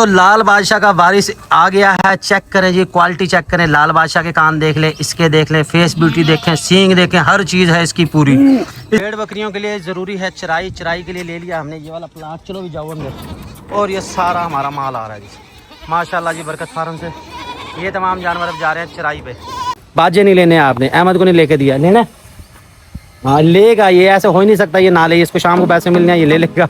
तो लाल बादशाह का वारिस आ गया है। चेक करें जी, क्वालिटी चेक करें। लाल बादशाह के कान देख लें, इसके देख लें, फेस ब्यूटी देखें, सींग देखें, हर चीज़ है इसकी पूरी। भेड़ बकरियों के लिए ज़रूरी है चराई। चराई के लिए ले लिया हमने ये वाला प्लाट। चलो भी जाओ अंदर। और ये सारा हमारा माल आ रहा है जी, माशाल्लाह जी, बरकत फार्म से। ये तमाम जानवर अब जा रहे हैं चराई पे। बाजे नहीं लेने आपने, अहमद को नहीं लेके दिया, लेना? हाँ लेगा, ये ऐसे हो ही नहीं सकता ये ना ले। इसको शाम को पैसे मिलने हैं, ये ले लेगा।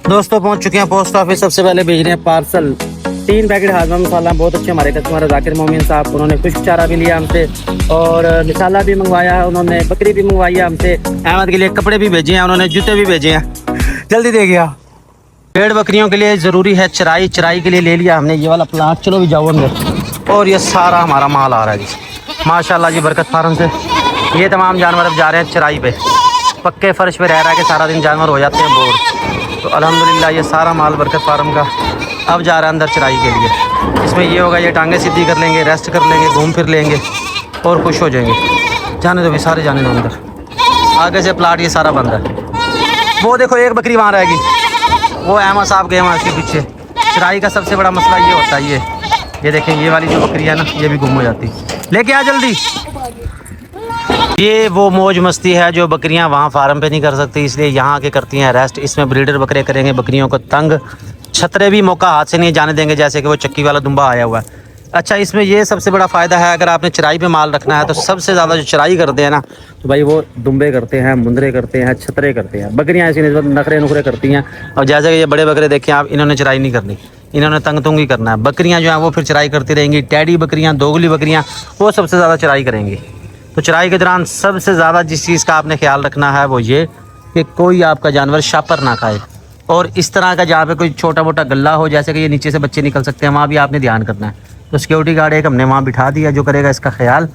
दोस्तों पहुंच चुके हैं पोस्ट ऑफिस। सबसे पहले भेज रहे हैं पार्सल 3 पैकेट हाजमा मसाला। बहुत अच्छे हमारे कस्टमर जाकिर मोमिन साहब, उन्होंने खुश्क चारा भी लिया हमसे और मसाला भी मंगवाया है उन्होंने, बकरी भी मंगवाई है हमसे। अहमद के लिए कपड़े भी भेजे हैं उन्होंने, जूते भी भेजे हैं। जल्दी दे गया। भेड़ बकरियों के लिए ज़रूरी है चराई। चराई के लिए ले लिया हमने ये वाला प्लाट। चलो भी जाओ अंदर। और ये सारा हमारा माल आ रहा है जी, माशाल्लाह जी, बरकत फार्म से। ये तमाम जानवर अब जा रहे हैं चराई पे। पक्के फर्श पे रह के सारा दिन जानवर हो जाते हैं बोर। तो अल्हम्दुलिल्लाह ये सारा माल बरकत फार्म का अब जा रहा है अंदर चराई के लिए। इसमें ये होगा, ये टांगे सीधी कर लेंगे, रेस्ट कर लेंगे, घूम फिर लेंगे और खुश हो जाएंगे। जाने दो भी, सारे जाने दो अंदर। आगे से प्लाट ये सारा बंद है। वो देखो एक बकरी वहाँ रहेगी, वो अहमद साहब गए वहाँ इसके पीछे। चराई का सबसे बड़ा मसला ये होता है, ये देखें, ये वाली जो बकरी है ना, ये भी गुम हो जाती। लेके आ जल्दी। ये वो मौज मस्ती है जो बकरियां वहाँ फार्म पे नहीं कर सकती, इसलिए यहाँ आके करती हैं रेस्ट। इसमें ब्रीडर बकरे करेंगे बकरियों को तंग। छतरे भी मौका हाथ से नहीं जाने देंगे, जैसे कि वो चक्की वाला दुम्बा आया हुआ है। अच्छा, इसमें ये सबसे बड़ा फ़ायदा है, अगर आपने चराई पे माल रखना है तो सबसे ज़्यादा जो चराई करते हैं ना, तो भाई वो दुम्बे करते हैं, मुंदरे करते हैं, छतरे करते हैं। बकरियाँ ऐसी नस्बत नखरे नुखरे करती हैं। और जैसे कि ये बड़े बकरे देखें आप, इन्होंने चराई नहीं करनी, इन्होंने तंग तुंग ही करना है। बकरियाँ जो हैं वो फिर चराई करती रहेंगी। टैडी बकरियाँ, दोगली बकरियाँ, वो सबसे ज़्यादा चराई करेंगी। तो चराई के दौरान सबसे ज़्यादा जिस चीज़ का आपने ख्याल रखना है वो ये कि कोई आपका जानवर शापर ना खाए। और इस तरह का जहाँ पे कोई छोटा मोटा गल्ला हो, जैसे कि ये नीचे से बच्चे निकल सकते हैं, वहाँ भी आपने ध्यान करना है। तो सिक्योरिटी गार्ड एक हमने वहाँ बिठा दिया जो करेगा इसका ख्याल।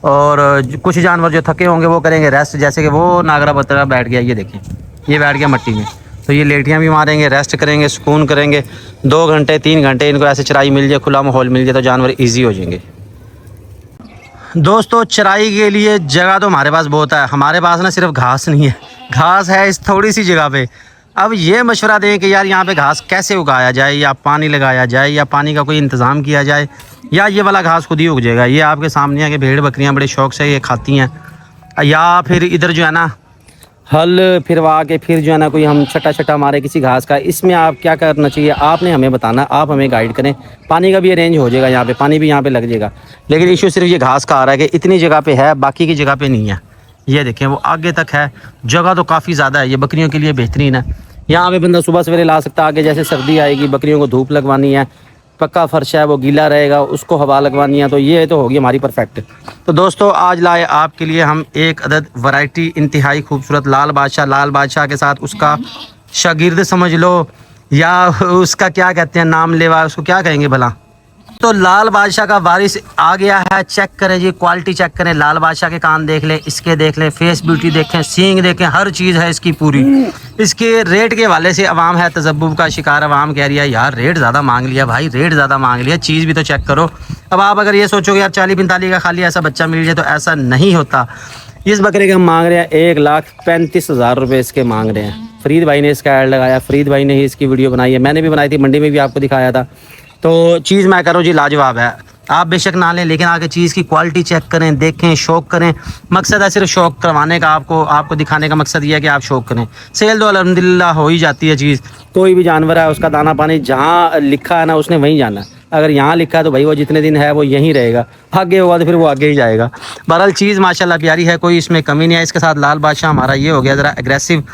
और कुछ जानवर जो थके होंगे वो करेंगे रेस्ट, जैसे कि वो नागरा बतरा बैठ गया, ये देखें, ये बैठ गया मट्टी में। तो ये लेटियाँ भी मारेंगे, रेस्ट करेंगे, सुकून करेंगे। 2 घंटे 3 घंटे इनको ऐसे चराई मिल जाए, खुला माहौल मिल जाए, तो जानवर ईजी हो जाएंगे। दोस्तों चराई के लिए जगह तो हमारे पास बहुत है। हमारे पास ना सिर्फ घास नहीं है, घास है इस थोड़ी सी जगह पे। अब ये मशवरा दें कि यार यहाँ पे घास कैसे उगाया जाए, या पानी लगाया जाए, या पानी का कोई इंतज़ाम किया जाए, या ये वाला घास खुद ही उग जाएगा। ये आपके सामने है कि भेड़ बकरियाँ बड़े शौक़ से ये खाती हैं। या फिर इधर जो है ना हल फिरवा के फिर जो है ना कोई हम छटा मारे किसी घास का। इसमें आप क्या करना चाहिए, आपने हमें बताना, आप हमें गाइड करें। पानी का भी अरेंज हो जाएगा, यहाँ पे पानी भी यहाँ पे लग जाएगा। लेकिन इशू सिर्फ ये घास का आ रहा है कि इतनी जगह पे है, बाकी की जगह पे नहीं है। ये देखें वो आगे तक है, जगह तो काफ़ी ज़्यादा है। ये बकरियों के लिए बेहतरीन है। यहाँ पे बंदा सुबह सवेरे ला सकता है। आगे जैसे सर्दी आएगी, बकरियों को धूप लगवानी है, पक्का फर्श है वो गीला रहेगा, उसको हवा लगवानी है, तो ये तो होगी हमारी परफेक्ट। तो दोस्तों आज लाए आपके लिए हम एक अदद वैरायटी इंतहाई खूबसूरत लाल बादशाह के साथ उसका शागिर्द समझ लो, या उसका क्या कहते हैं नाम लेवा, उसको क्या कहेंगे भला। तो लाल बादशाह का वारिस आ गया है। चेक करें जी, क्वालिटी चेक करें। लाल बादशाह के कान देख लें, इसके देख लें, फेस ब्यूटी देखें, सींग देखें, हर चीज़ है इसकी पूरी। इसके रेट के हवाले से अवाम है तजब्बुब का शिकार। अवाम कह रही है यार रेट ज़्यादा मांग लिया, भाई रेट ज़्यादा मांग लिया, चीज़ भी तो चेक करो। अब आप अगर ये सोचोगे यार 40-45 का खाली ऐसा बच्चा मिल जाए, तो ऐसा नहीं होता। इस बकरे के हम मांग रहे हैं 1,35,000 रुपये इसके मांग रहे हैं। फरीद भाई ने इसका ऐड लगाया, फरीद भाई ने ही इसकी वीडियो बनाई है, मैंने भी बनाई थी, मंडी में भी आपको दिखाया था। तो चीज़ मैं करूँ जी लाजवाब है। आप बेशक ना लें, लेकिन आके चीज़ की क्वालिटी चेक करें, देखें, शौक़ करें। मकसद है सिर्फ शौक़ करवाने का, आपको दिखाने का मकसद ये है कि आप शौक़ करें। सेल तो अल्हम्दुलिल्लाह हो ही जाती है चीज़। कोई भी जानवर है उसका दाना पानी जहाँ लिखा है ना उसने वहीं जाना है। अगर यहाँ लिखा है तो भाई वो जितने दिन है वो यहीं रहेगा, आगे होगा तो फिर वो आगे ही जाएगा। बहरहाल चीज़ माशाल्लाह प्यारी है, कोई इसमें कमी नहीं है। इसके साथ लाल बादशाह हमारा ये हो गया ज़रा एग्रेसिव।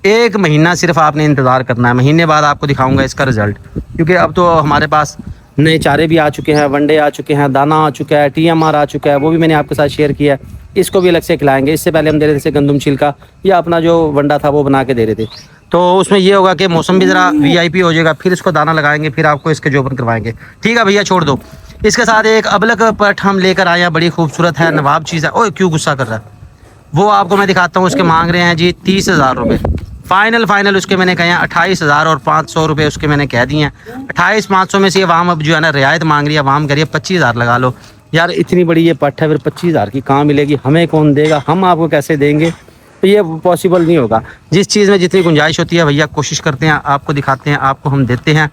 1 महीना सिर्फ आपने इंतज़ार करना है, महीने बाद आपको दिखाऊंगा इसका रिज़ल्ट। क्योंकि अब तो हमारे पास नए चारे भी आ चुके हैं, वनडे आ चुके हैं, दाना आ चुका है, TMR आ चुका है, वो भी मैंने आपके साथ शेयर किया है। इसको भी अलग से खिलाएंगे। इससे पहले हम दे रहे थे गंदम छिलका, या अपना जो वंडा था वो बना के दे रहे थे। तो उसमें ये होगा कि मौसम भी ज़रा VIP हो जाएगा। फिर इसको दाना लगाएंगे, फिर आपको इसके जोबन करवाएंगे। ठीक है भैया, छोड़ दो। इसके साथ एक अबलक पट हम लेकर आए हैं, बड़ी खूबसूरत है, नवाब चीज़ है। ओए क्यों गुस्सा कर रहा है, वो आपको मैं दिखाता हूँ। उसके मांग रहे हैं जी 30,000 रुपये। फाइनल उसके मैंने कहे हैं 28,000 और 500 रुपये उसके मैंने कह दिए हैं। 28,500 में से ये वाम अब जो है ना रियायत मांग रही है, वाम करिए 25,000 लगा लो। यार इतनी बड़ी ये पट्ट है, फिर 25,000 की कहाँ मिलेगी, हमें कौन देगा, हम आपको कैसे देंगे, तो ये पॉसिबल नहीं होगा। जिस चीज़ में जितनी गुंजाइश होती है भैया कोशिश करते हैं, आपको दिखाते हैं, आपको हम देते हैं।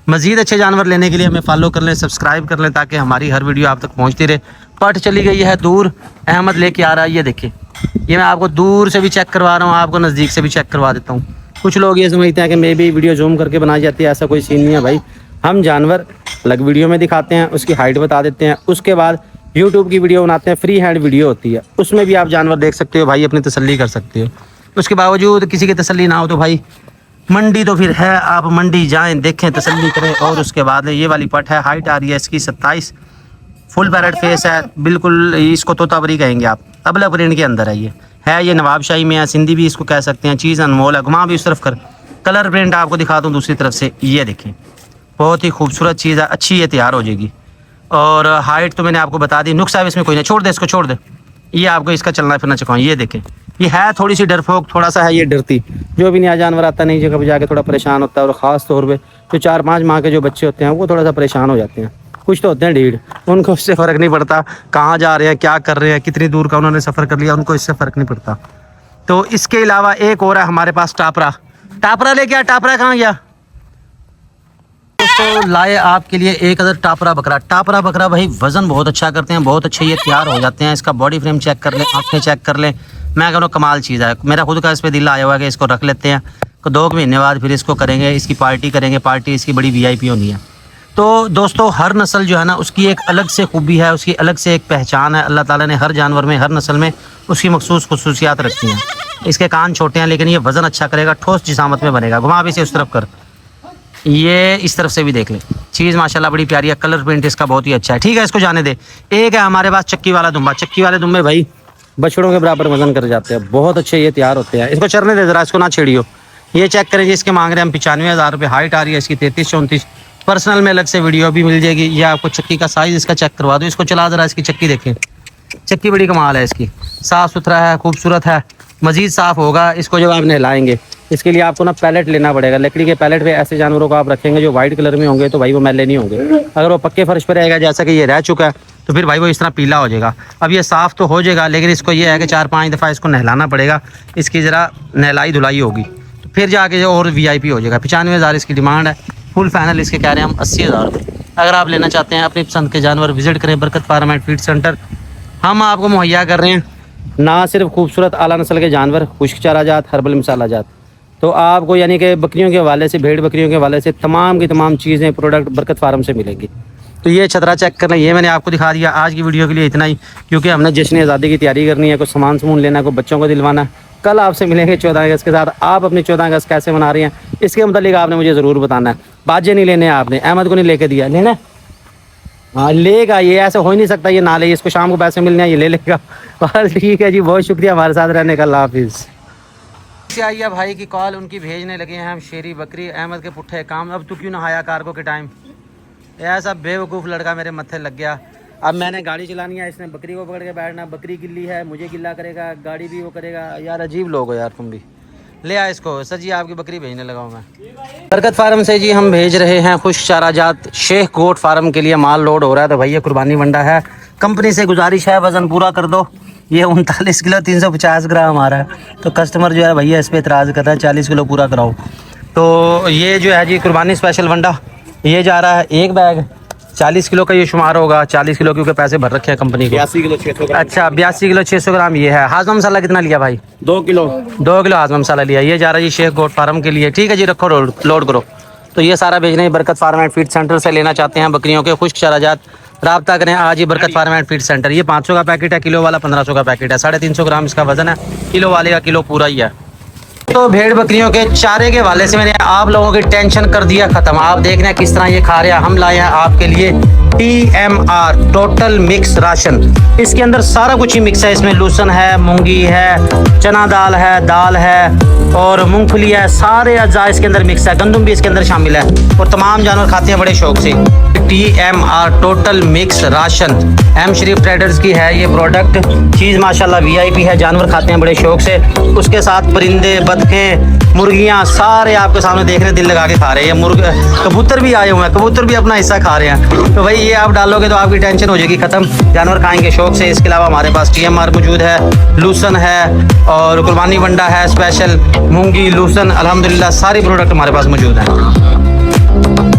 मज़ीद अच्छे जानवर लेने के लिए हमें फॉलो कर लें, सब्सक्राइब कर लें, ताकि हमारी हर वीडियो आप तक पहुंचती रहे। पट चली गई है दूर, अहमद लेके आ रहा है, ये देखिए, ये मैं आपको दूर से भी चेक करवा रहा हूँ, आपको नज़दीक से भी चेक करवा देता हूँ। कुछ लोग ये समझते हैं कि मे भी वीडियो जूम करके बनाई जाती है, ऐसा कोई सीन नहीं है भाई। हम जानवर अलग वीडियो में दिखाते हैं, उसकी हाइट बता देते हैं, उसके बाद यूट्यूब की वीडियो बनाते हैं, फ्री हैंड वीडियो होती है, उसमें भी आप जानवर देख सकते हो भाई, अपनी तसल्ली कर सकते हो। उसके बावजूद किसी की तसल्ली ना हो तो भाई मंडी तो फिर है, आप मंडी जाएं, देखें, तसल्ली करें। और उसके बाद ये वाली पट है, हाइट आ रही है इसकी 27, फुल पैरेट फेस है, बिल्कुल इसको तोतापरी कहेंगे आप, अबला प्रिंट के अंदर है ये नवाबशाही में है, सिंधी भी इसको कह सकते हैं। चीज़ अनमोल है, घुमा भी उस तरफ कर, कलर प्रिंट आपको दिखा दूँ दूसरी तरफ से, ये देखें, बहुत ही खूबसूरत चीज़ है, अच्छी ये तैयार हो जाएगी। और हाइट तो मैंने आपको बता दी, नुक्सा है इसमें कोई नहीं, छोड़ दे इसको, छोड़ दे, ये आपको इसका चलना फिरना चुकाऊँ। ये देखें, ये है थोड़ी सी डरपोक, थोड़ा सा है ये डरती, जो भी नया जानवर आता है नई जगह पर जाके थोड़ा परेशान होता है। और ख़ास तौर पे जो 4-5 माह के जो बच्चे होते हैं वो थोड़ा सा परेशान हो जाते हैं, कुछ तो होते हैं ढीठ, उनको उससे फ़र्क नहीं पड़ता कहाँ जा रहे हैं, क्या कर रहे हैं, कितनी दूर का उन्होंने सफ़र कर लिया, उनको इससे फ़र्क नहीं पड़ता। तो इसके अलावा एक और है हमारे पास टापरा, टापरा लेके आ, टापरा कहाँ गया तो लाए आपके लिए एक अदर टापरा बकरा। टापरा बकरा भाई वज़न बहुत अच्छा करते हैं, बहुत अच्छे ये तैयार हो जाते हैं। इसका बॉडी फ्रेम चेक कर लें, आँखें चेक कर लें, मैं कह रहा हूँ कमाल चीज़ है। मेरा खुद का इस पर दिल आया हुआ है कि इसको रख लेते हैं, तो 2 महीने बाद फिर इसको करेंगे, इसकी पार्टी करेंगे, पार्टी इसकी बड़ी VIP होनी है। तो दोस्तों हर नस्ल जो है ना उसकी एक अलग से खूबी है, उसकी अलग से एक पहचान है। अल्लाह ताला ने हर जानवर में, हर नस्ल में उसकी मखसूस खुसूसियात रखती हैं। इसके कान छोटे हैं लेकिन ये वज़न अच्छा करेगा, ठोस जिसामत में बनेगा। घुमा भी इसे उस तरफ कर, ये इस तरफ से भी देख ले, चीज़ माशाल्लाह बड़ी प्यारी है, कलर प्रिंट इसका बहुत ही अच्छा है। ठीक है, इसको जाने दे। एक है हमारे पास चक्की वाला दुम्बा, चक्की वाले दुम्बे भाई बछड़ों के बराबर वजन कर जाते हैं, बहुत अच्छे ये तैयार होते हैं। इसको चरने दे ज़रा, इसको ना छेड़ियो। ये चेक करें जी, इसके मांग रहे हैं हम 95,000 रुपये, हाइट आ रही है इसकी 33-34। पर्सनल में अलग से वीडियो भी मिल जाएगी। ये आपको चक्की का साइज़ इसका चेक करवा दो, इसको चला ज़रा, इसकी चक्की देखें, चक्की बड़ी कमाल है इसकी, साफ़ सुथरा है, खूबसूरत है। मज़ीद साफ़ होगा इसको जब आप नहलाएंगे। इसके लिए आपको ना पैलेट लेना पड़ेगा, लकड़ी के पैलेट पे ऐसे जानवरों को आप रखेंगे जो वाइट कलर में होंगे तो भाई वो मैले नहीं होंगे। अगर वो पक्के फर्श पर रहेगा जैसा कि ये रह चुका है तो फिर भाई वो इस तरह पीला हो जाएगा। अब ये साफ़ तो हो जाएगा लेकिन इसको ये है कि 4-5 दफ़ा इसको नहलाना पड़ेगा, इसकी ज़रा नहलाई धुलाई होगी तो फिर जाके जो और VIP हो जाएगा। 95,000 इसकी डिमांड है, फुल फाइनल इसके कह रहे हैं हम 80,000 रुपये। अगर आप लेना चाहते हैं अपनी पसंद के जानवर विजिट करें बरकत फार्म एंड फीड सेंटर। हम आपको मुहैया कर रहे हैं ना सिर्फ खूबसूरत आला नस्ल के जानवर, खुश्क चारा जात, हर्बल मसाला जात, तो आपको यानी कि बकरियों के हवाले से, भेड़ बकरियों के हवाले से तमाम की तमाम चीज़ें, प्रोडक्ट बरकत फार्म से मिलेंगी। तो ये छतरा चेक करना, ये मैंने आपको दिखा दिया। आज की वीडियो के लिए इतना ही, क्योंकि हमने जश्न आज़ादी की तैयारी करनी है, कुछ सामान समून लेना है, कुछ बच्चों को दिलवाना। कल आपसे मिलेंगे 14 अगस्त के साथ। आप अपनी 14 अगस्त कैसे मना रही हैं इसके मतलब आपने मुझे ज़रूर बताना है। बाजे नहीं लेने आपने, अहमद को नहीं लेके दिया, लेना हाँ लेगा, ये ऐसा हो ही नहीं सकता ये ना ले, इसको शाम को पैसे मिलने हैं ये ले लेगा। और ठीक है जी, बहुत शुक्रिया हमारे साथ रहने का, अल्लाह हाफिज़। आई है भाई की कॉल, उनकी भेजने लगे हैं हम शेरी बकरी। अहमद के पुट्ठे काम, अब तू क्यों नहाया कार्गो के टाइम, ऐसा बेवकूफ़ लड़का मेरे मत्थे लग गया। अब मैंने गाड़ी चलानी है, इसने बकरी को पकड़ के बैठना, बकरी गिल्ली है, मुझे गिल्ला करेगा, गाड़ी भी वो करेगा। यार अजीब लोग हो यार तुम भी। ले आ इसको सर जी, आपकी बकरी भेजने लगा हूँ मैं बरकत फार्म से जी। हम भेज रहे हैं खुश चारा जात शेख गोट फार्म के लिए, माल लोड हो रहा है। तो भैया कुर्बानी वंडा है, कंपनी से गुजारिश है वज़न पूरा कर दो। ये 39 किलो 350 ग्राम आ रहा है, तो कस्टमर जो है भैया इस पर इतराज़ कर रहा है 40 किलो पूरा कराओ। तो ये जो है जी कुर्बानी स्पेशल वंडा, ये जा रहा है एक बैग 40 किलो का ये शुमार होगा। 40 किलो क्योंकि पैसे भर रखे हैं कंपनी को। 82 किलो 600 ग्राम। अच्छा 82 किलो 600 ग्राम ये है। हाजमा मसाला कितना लिया भाई? 2 किलो हाजमा मसाला लिया। ये जा रहा है जी शेख गोट फार्म के लिए। ठीक है जी, रखो लोड करो। तो ये सारा भेजने बरकत फार्म एंड फीड सेंटर से लेना चाहते हैं बकरियों के खुश्क चारा जात, राब्ता करें आज ही बरकत फार्म एंड फीड सेंटर। ये 500 का पैकेट है, किलो वाला 1500 का पैकेट है। 350 ग्राम इसका वजन है, किलो वाले का किलो पूरा ही है। तो भेड़ बकरियों के चारे के वाले से मैंने आप लोगों की टेंशन कर दिया खत्म। आप देख रहे हैं किस तरह ये खा रहे हैं। हम लाए हैं आपके लिए TMR टोटल मिक्स राशन। इसके अंदर सारा कुछ ही मिक्स है। इसमें लूसन है, मूंगी है, चना दाल है और मूंगफली है, सारे अज्जा इसके अंदर मिक्स है। गंदम भी इसके अंदर शामिल है और तमाम जानवर खाते हैं बड़े शौक से। TMR total mix ration M Sharif traders की है ये प्रोडक्ट। चीज़ माशाल्लाह VIP है, जानवर खाते हैं बड़े शौक से। उसके साथ परिंदे, बतखें, मुर्गियाँ सारे आपके सामने देख रहे हैं, दिल लगा के खा रहे हैं। कबूतर भी आए हुए हैं, कबूतर भी अपना हिस्सा खा रहे हैं। तो भाई ये आप डालोगे तो आपकी टेंशन हो जाएगी ख़त्म, जानवर खाएंगे शौक से। इसके अलावा हमारे पास TMR मौजूद है, लूसन है और कुर्बानी वंडा है स्पेशल, मूंगी, लूसन, अल्हम्दुलिल्लाह सारी प्रोडक्ट हमारे पास मौजूद हैं।